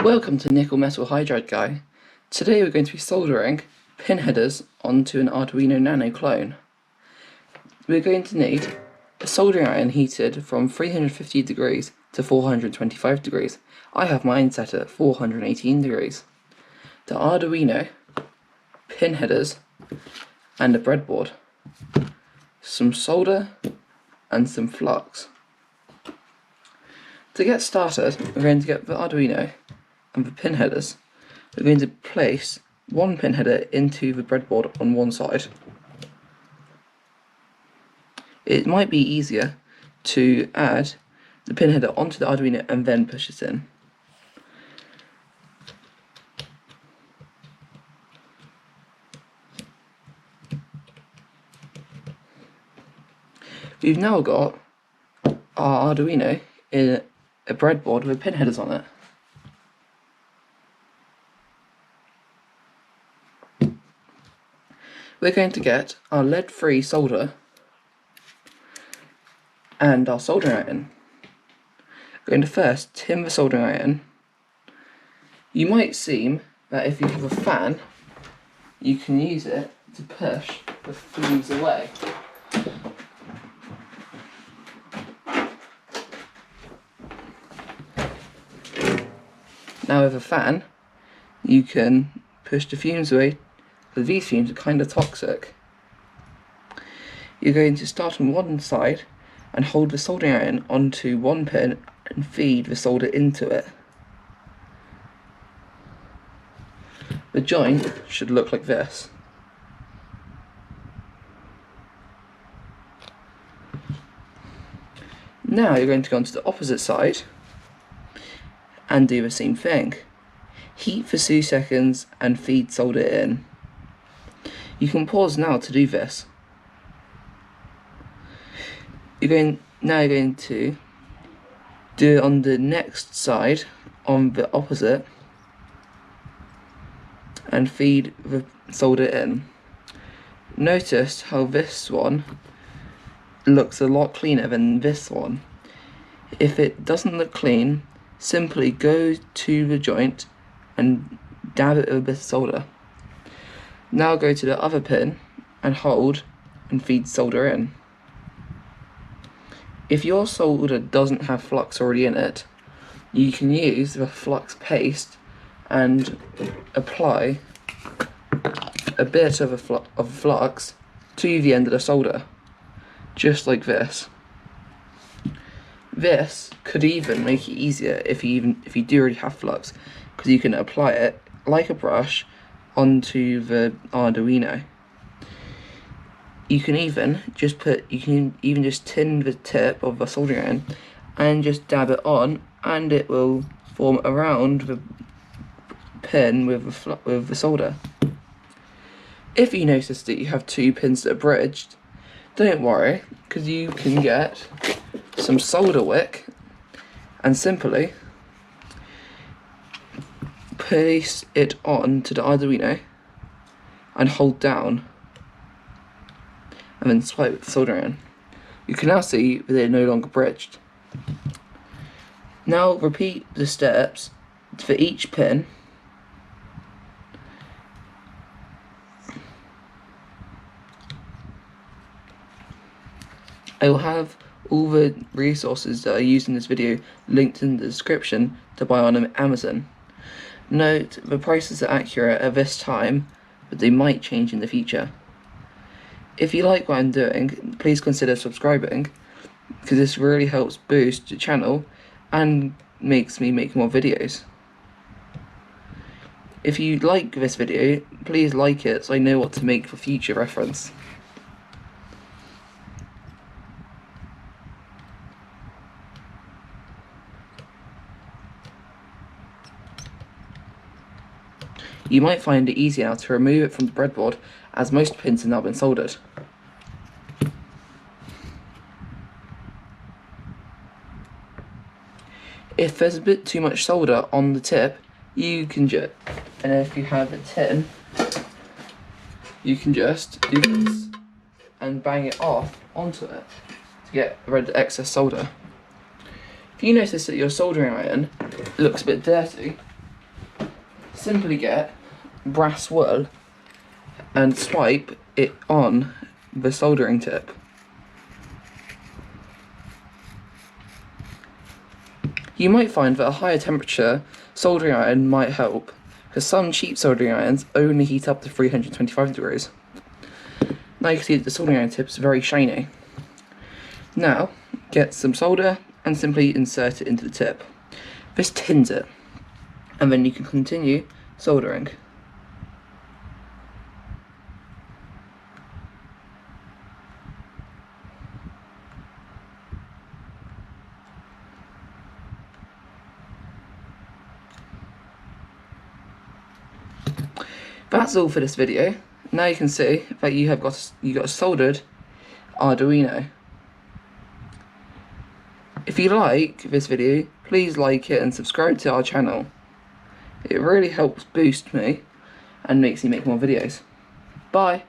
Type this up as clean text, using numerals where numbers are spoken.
Welcome to Nickel Metal Hydride Guy. Today we're going to be soldering pin headers onto an Arduino Nano clone. We're going to need a soldering iron heated from 350 degrees to 425 degrees. I have mine set at 418 degrees. The Arduino, pin headers, and a breadboard. Some solder and some flux. To get started, we're going to get the Arduino and the pin headers. We're going to place one pin header into the breadboard on one side. It might be easier to add the pin header onto the Arduino and then push it in. We've now got our Arduino in a breadboard with pin headers on it. We're going to get our lead-free solder and our soldering iron. We're going to first tin the soldering iron. You might seem that if you have a fan, you can use it to push the fumes away. Now with a fan, you can push the fumes away, but these fumes are kind of toxic. You're going to start on one side and hold the soldering iron onto one pin and feed the solder into it. The joint should look like this. Now you're going to go onto the opposite side and do the same thing. Heat for 2 seconds and feed solder in. You can pause now to do this. Now you're going to do it on the next side, on the opposite, and feed the solder in. Notice how this one looks a lot cleaner than this one. If it doesn't look clean, simply go to the joint and dab it with a bit of solder. Now go to the other pin and hold and feed solder in. If your solder doesn't have flux already in it, you can use the flux paste and apply a bit of flux to the end of the solder, just like this. This could even make it easier if you do already have flux, because you can apply it like a brush onto the Arduino. You can even just tin the tip of the soldering iron and just dab it on, and it will form around the pin with the solder. If you notice that you have two pins that are bridged, don't worry, because you can get some solder wick and simply place it on to the Arduino and hold down and then swipe with the soldering iron. You can now see that they're no longer bridged. Now repeat the steps for each pin. I will have all the resources that are used in this video linked in the description to buy on Amazon. Note, the prices are accurate at this time, but they might change in the future. If you like what I'm doing, please consider subscribing, because this really helps boost the channel and makes me make more videos. If you like this video, please like it so I know what to make for future reference. You might find it easier now to remove it from the breadboard, as most pins have now been soldered. If there's a bit too much solder on the tip, you can just, and if you have a tin, you can just do this and bang it off onto it to get rid of excess solder. If you notice that your soldering iron looks a bit dirty, simply get brass wool and swipe it on the soldering tip. You might find that a higher temperature soldering iron might help, because some cheap soldering irons only heat up to 325 degrees. Now you can see that the soldering iron tip is very shiny. Now, get some solder and simply insert it into the tip. This tins it, and then you can continue soldering. That's all for this video. Now you can see that you got a soldered Arduino. If you like this video, please like it and subscribe to our channel. It really helps boost me and makes me make more videos. Bye!